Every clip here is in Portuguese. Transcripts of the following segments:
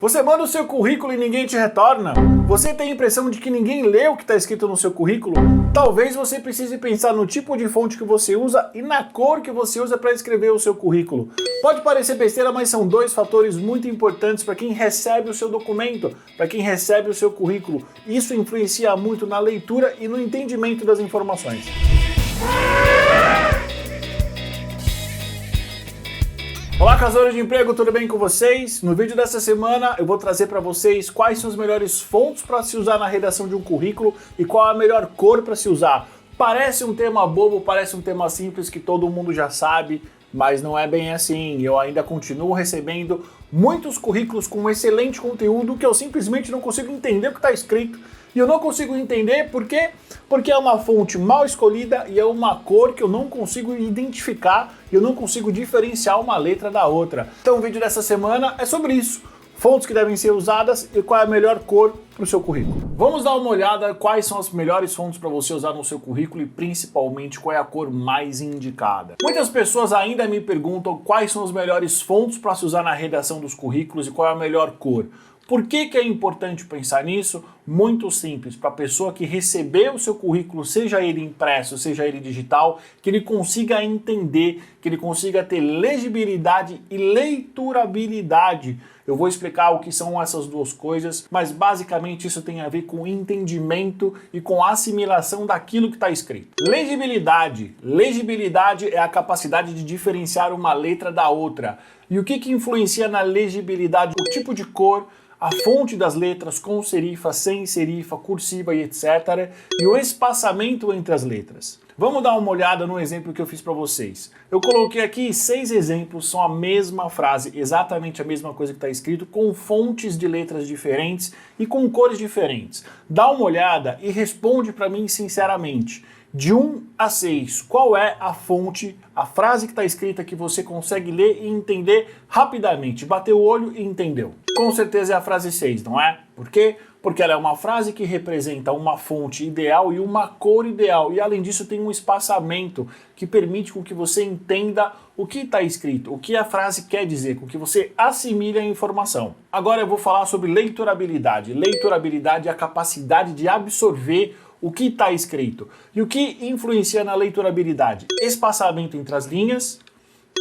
Você manda o seu currículo e ninguém te retorna? Você tem a impressão de que ninguém lê o que está escrito no seu currículo? Talvez você precise pensar no tipo de fonte que você usa e na cor que você usa para escrever o seu currículo. Pode parecer besteira, mas são dois fatores muito importantes para quem recebe o seu documento, para quem recebe o seu currículo. Isso influencia muito na leitura e no entendimento das informações. Olá, caçadores de emprego, tudo bem com vocês? No vídeo dessa semana eu vou trazer para vocês quais são as melhores fontes para se usar na redação de um currículo e qual a melhor cor para se usar. Parece um tema bobo, parece um tema simples que todo mundo já sabe, mas não é bem assim. Eu ainda continuo recebendo muitos currículos com excelente conteúdo que eu simplesmente não consigo entender o que está escrito. E eu não consigo entender por quê? Porque é uma fonte mal escolhida e é uma cor que eu não consigo identificar e eu não consigo diferenciar uma letra da outra. Então o vídeo dessa semana é sobre isso. Fontes que devem ser usadas e qual é a melhor cor para o seu currículo. Vamos dar uma olhada quais são as melhores fontes para você usar no seu currículo e principalmente qual é a cor mais indicada. Muitas pessoas ainda me perguntam quais são as melhores fontes para se usar na redação dos currículos e qual é a melhor cor. Por que é importante pensar nisso? Muito simples, para a pessoa que receber o seu currículo, seja ele impresso, seja ele digital, que ele consiga entender, que ele consiga ter legibilidade e leiturabilidade. Eu vou explicar o que são essas duas coisas, mas basicamente isso tem a ver com entendimento e com assimilação daquilo que está escrito. Legibilidade. Legibilidade é a capacidade de diferenciar uma letra da outra. E o que influencia na legibilidade? O tipo de cor, a fonte das letras com serifa, sem serifa, cursiva e etc. E o espaçamento entre as letras. Vamos dar uma olhada no exemplo que eu fiz para vocês. Eu coloquei aqui 6 exemplos, são a mesma frase, exatamente a mesma coisa que está escrito, com fontes de letras diferentes e com cores diferentes. Dá uma olhada e responde para mim sinceramente. De 1 a 6, qual é a fonte, a frase que está escrita que você consegue ler e entender rapidamente? Bateu o olho e entendeu. Com certeza é a frase 6, não é? Por quê? Porque ela é uma frase que representa uma fonte ideal e uma cor ideal. E além disso tem um espaçamento que permite com que você entenda o que está escrito, o que a frase quer dizer, com que você assimile a informação. Agora eu vou falar sobre leiturabilidade. Leiturabilidade é a capacidade de absorver o que está escrito. E o que influencia na leiturabilidade? Espaçamento entre as linhas,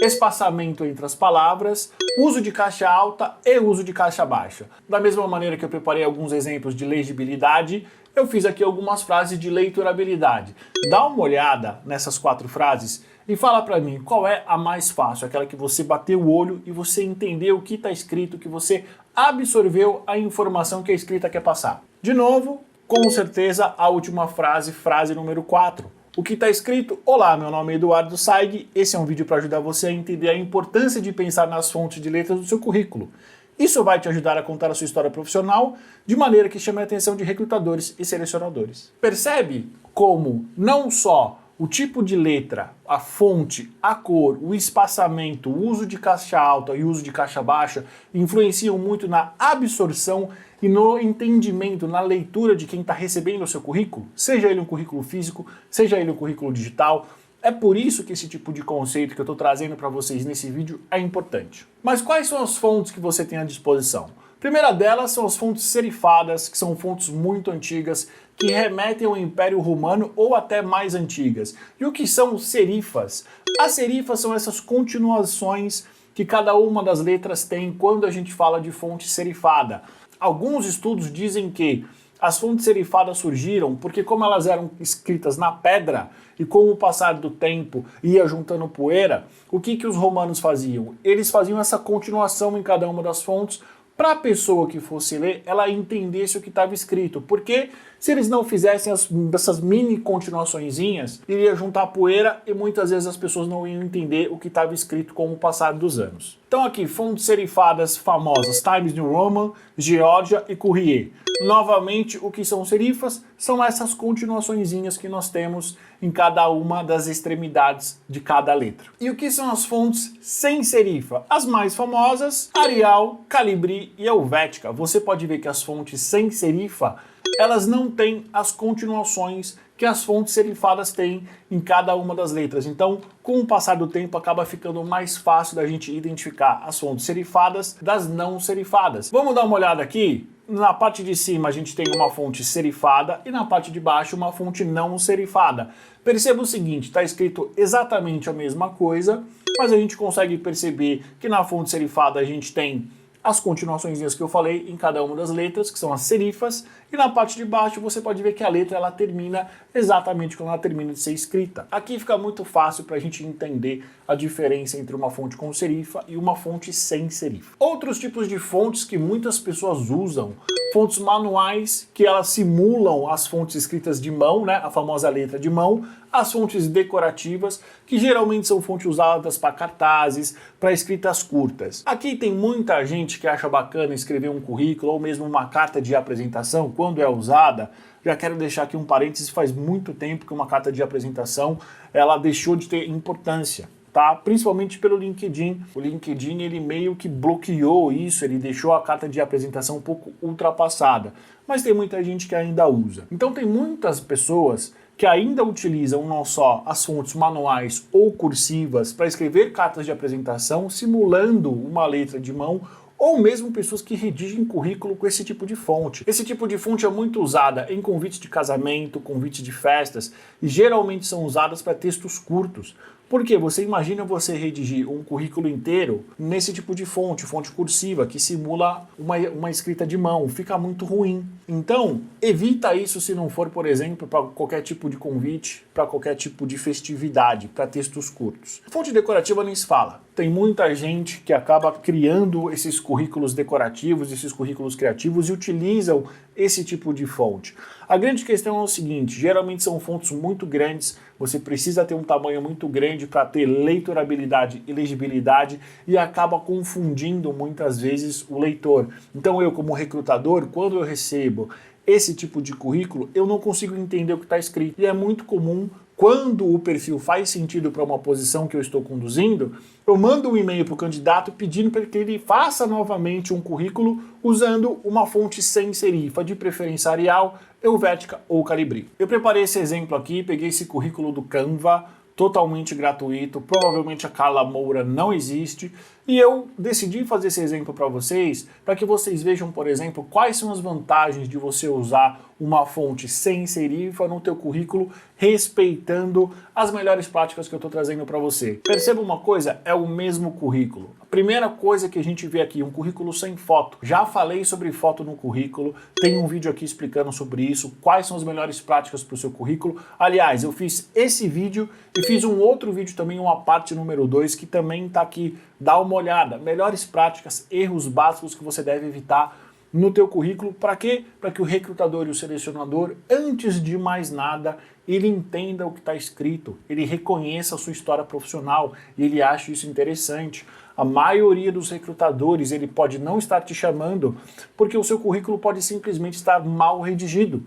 espaçamento entre as palavras, uso de caixa alta e uso de caixa baixa. Da mesma maneira que eu preparei alguns exemplos de legibilidade, eu fiz aqui algumas frases de leiturabilidade. Dá uma olhada nessas 4 frases e fala para mim qual é a mais fácil, aquela que você bateu o olho e você entendeu o que está escrito, que você absorveu a informação que a escrita quer passar. De novo, com certeza, a última frase, frase número 4. O que está escrito? Olá, meu nome é Eduardo Saig. Esse é um vídeo para ajudar você a entender a importância de pensar nas fontes de letras do seu currículo. Isso vai te ajudar a contar a sua história profissional de maneira que chame a atenção de recrutadores e selecionadores. Percebe como não só o tipo de letra, a fonte, a cor, o espaçamento, o uso de caixa alta e o uso de caixa baixa influenciam muito na absorção e no entendimento, na leitura de quem está recebendo o seu currículo, seja ele um currículo físico, seja ele um currículo digital. É por isso que esse tipo de conceito que eu estou trazendo para vocês nesse vídeo é importante. Mas quais são as fontes que você tem à disposição? A primeira delas são as fontes serifadas, que são fontes muito antigas, que remetem ao Império Romano ou até mais antigas. E o que são serifas? As serifas são essas continuações que cada uma das letras tem quando a gente fala de fonte serifada. Alguns estudos dizem que as fontes serifadas surgiram porque, como elas eram escritas na pedra e com o passar do tempo ia juntando poeira, o que os romanos faziam? Eles faziam essa continuação em cada uma das fontes para a pessoa que fosse ler, ela entendesse o que estava escrito. Porque se eles não fizessem essas mini continuaçõezinhas, iria juntar poeira e muitas vezes as pessoas não iam entender o que estava escrito com o passar dos anos. Então aqui, fontes serifadas famosas, Times New Roman, Georgia e Courier. Novamente, o que são serifas? São essas continuaçõezinhas que nós temos em cada uma das extremidades de cada letra. E o que são as fontes sem serifa? As mais famosas, Arial, Calibri e Helvética. Você pode ver que as fontes sem serifa, elas não têm as continuações que as fontes serifadas têm em cada uma das letras. Então, com o passar do tempo, acaba ficando mais fácil da gente identificar as fontes serifadas das não serifadas. Vamos dar uma olhada aqui? Na parte de cima a gente tem uma fonte serifada e na parte de baixo uma fonte não serifada. Perceba o seguinte, está escrito exatamente a mesma coisa, mas a gente consegue perceber que na fonte serifada a gente tem as continuações que eu falei em cada uma das letras, que são as serifas, e na parte de baixo você pode ver que a letra ela termina exatamente quando ela termina de ser escrita. Aqui fica muito fácil para a gente entender a diferença entre uma fonte com serifa e uma fonte sem serifa. Outros tipos de fontes que muitas pessoas usam, fontes manuais, que elas simulam as fontes escritas de mão, né, a famosa letra de mão, as fontes decorativas, que geralmente são fontes usadas para cartazes, para escritas curtas. Aqui tem muita gente que acha bacana escrever um currículo ou mesmo uma carta de apresentação, quando é usada. Já quero deixar aqui um parênteses, faz muito tempo que uma carta de apresentação ela deixou de ter importância. Tá? Principalmente pelo LinkedIn. O LinkedIn ele meio que bloqueou isso, ele deixou a carta de apresentação um pouco ultrapassada. Mas tem muita gente que ainda usa. Então tem muitas pessoas que ainda utilizam não só as fontes manuais ou cursivas para escrever cartas de apresentação, simulando uma letra de mão, ou mesmo pessoas que redigem currículo com esse tipo de fonte. Esse tipo de fonte é muito usada em convites de casamento, convites de festas, e geralmente são usadas para textos curtos. Porque você imagina você redigir um currículo inteiro nesse tipo de fonte, fonte cursiva, que simula uma escrita de mão, fica muito ruim. Então, evita isso se não for, por exemplo, para qualquer tipo de convite, para qualquer tipo de festividade, para textos curtos. Fonte decorativa nem se fala. Tem muita gente que acaba criando esses currículos decorativos, esses currículos criativos e utilizam esse tipo de fonte. A grande questão é o seguinte, geralmente são fontes muito grandes, você precisa ter um tamanho muito grande para ter leitorabilidade e legibilidade e acaba confundindo muitas vezes o leitor. Então eu, como recrutador, quando eu recebo esse tipo de currículo, eu não consigo entender o que está escrito. E é muito comum, quando o perfil faz sentido para uma posição que eu estou conduzindo, eu mando um e-mail para o candidato pedindo para que ele faça novamente um currículo usando uma fonte sem serifa, de preferência Arial, Helvética ou Calibri. Eu preparei esse exemplo aqui, peguei esse currículo do Canva, totalmente gratuito, provavelmente a Carla Moura não existe, e eu decidi fazer esse exemplo para vocês, para que vocês vejam, por exemplo, quais são as vantagens de você usar uma fonte sem serifa no teu currículo, respeitando as melhores práticas que eu estou trazendo para você. Perceba uma coisa, é o mesmo currículo. A primeira coisa que a gente vê aqui, um currículo sem foto. Já falei sobre foto no currículo, tem um vídeo aqui explicando sobre isso, quais são as melhores práticas para o seu currículo. Aliás, eu fiz esse vídeo e fiz um outro vídeo também, uma parte número 2, que também está aqui. Dá uma olhada, melhores práticas, erros básicos que você deve evitar no teu currículo. Para quê? Para que o recrutador e o selecionador, antes de mais nada, ele entenda o que está escrito, ele reconheça a sua história profissional e ele ache isso interessante. A maioria dos recrutadores, ele pode não estar te chamando porque o seu currículo pode simplesmente estar mal redigido.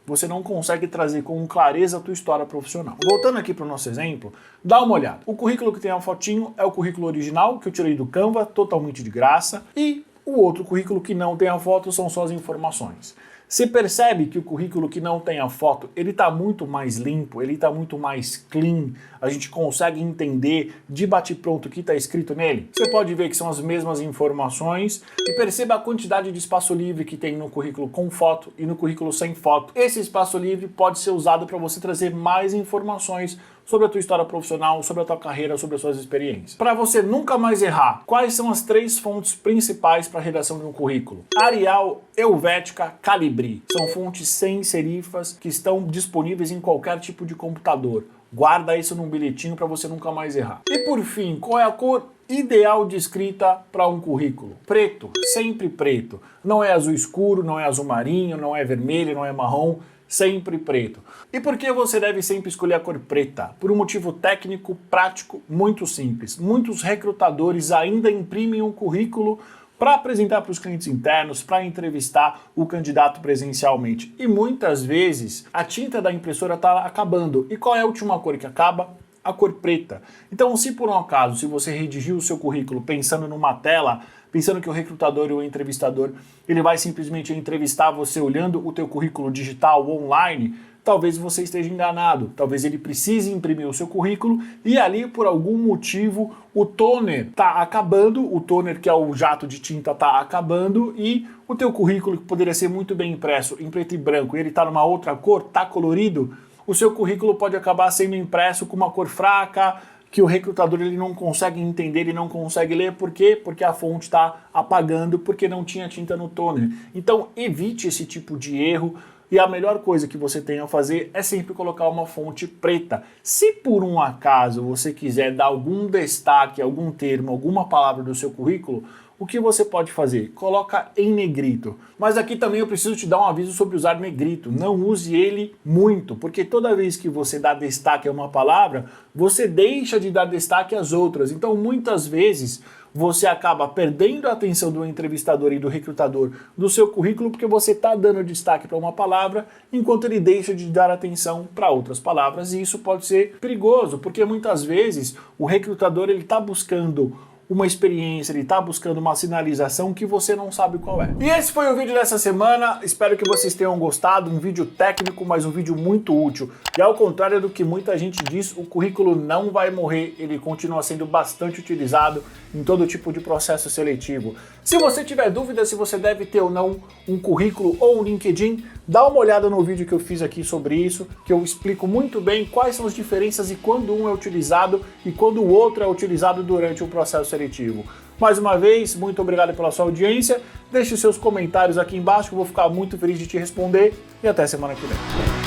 Você não consegue trazer com clareza a tua história profissional. Voltando aqui para o nosso exemplo, dá uma olhada. O currículo que tem a fotinho é o currículo original, que eu tirei do Canva, totalmente de graça, e o outro currículo que não tem a foto são só as informações. Você percebe que o currículo que não tem a foto, ele está muito mais limpo, ele está muito mais clean, a gente consegue entender de bate-pronto o que está escrito nele? Você pode ver que são as mesmas informações e perceba a quantidade de espaço livre que tem no currículo com foto e no currículo sem foto. Esse espaço livre pode ser usado para você trazer mais informações sobre a tua história profissional, sobre a tua carreira, sobre as suas experiências. Para você nunca mais errar, quais são as 3 fontes principais para a redação de um currículo? Arial, Helvética, Calibri. São fontes sem serifas que estão disponíveis em qualquer tipo de computador. Guarda isso num bilhetinho para você nunca mais errar. E por fim, qual é a cor ideal de escrita para um currículo? Preto, sempre preto. Não é azul escuro, não é azul marinho, não é vermelho, não é marrom. Sempre preto. E por que você deve sempre escolher a cor preta? Por um motivo técnico, prático, muito simples. Muitos recrutadores ainda imprimem um currículo para apresentar para os clientes internos, para entrevistar o candidato presencialmente. E muitas vezes a tinta da impressora está acabando. E qual é a última cor que acaba? A cor preta. Então, se por um acaso, se você redigiu o seu currículo pensando numa tela pensando que o recrutador e o entrevistador, ele vai simplesmente entrevistar você olhando o teu currículo digital online, talvez você esteja enganado. Talvez ele precise imprimir o seu currículo e ali, por algum motivo, o toner está acabando, o toner que é o jato de tinta está acabando e o teu currículo, que poderia ser muito bem impresso em preto e branco, e ele está numa outra cor, está colorido, o seu currículo pode acabar sendo impresso com uma cor fraca, que o recrutador ele não consegue entender, ele não consegue ler. Por quê? Porque a fonte está apagando, porque não tinha tinta no toner. Então, evite esse tipo de erro. E a melhor coisa que você tem a fazer é sempre colocar uma fonte preta. Se por um acaso você quiser dar algum destaque, algum termo, alguma palavra do seu currículo, o que você pode fazer? Coloca em negrito. Mas aqui também eu preciso te dar um aviso sobre usar negrito. Não use ele muito, porque toda vez que você dá destaque a uma palavra, você deixa de dar destaque às outras. Então, muitas vezes, você acaba perdendo a atenção do entrevistador e do recrutador do seu currículo porque você está dando destaque para uma palavra enquanto ele deixa de dar atenção para outras palavras, e isso pode ser perigoso, porque muitas vezes o recrutador ele está buscando uma experiência, ele está buscando uma sinalização que você não sabe qual é. E esse foi o vídeo dessa semana, espero que vocês tenham gostado, um vídeo técnico, mas um vídeo muito útil. E ao contrário do que muita gente diz, o currículo não vai morrer, ele continua sendo bastante utilizado em todo tipo de processo seletivo. Se você tiver dúvida se você deve ter ou não um currículo ou um LinkedIn, dá uma olhada no vídeo que eu fiz aqui sobre isso, que eu explico muito bem quais são as diferenças e quando um é utilizado e quando o outro é utilizado durante o processo seletivo. Mais uma vez, muito obrigado pela sua audiência, deixe seus comentários aqui embaixo que eu vou ficar muito feliz de te responder e até semana que vem.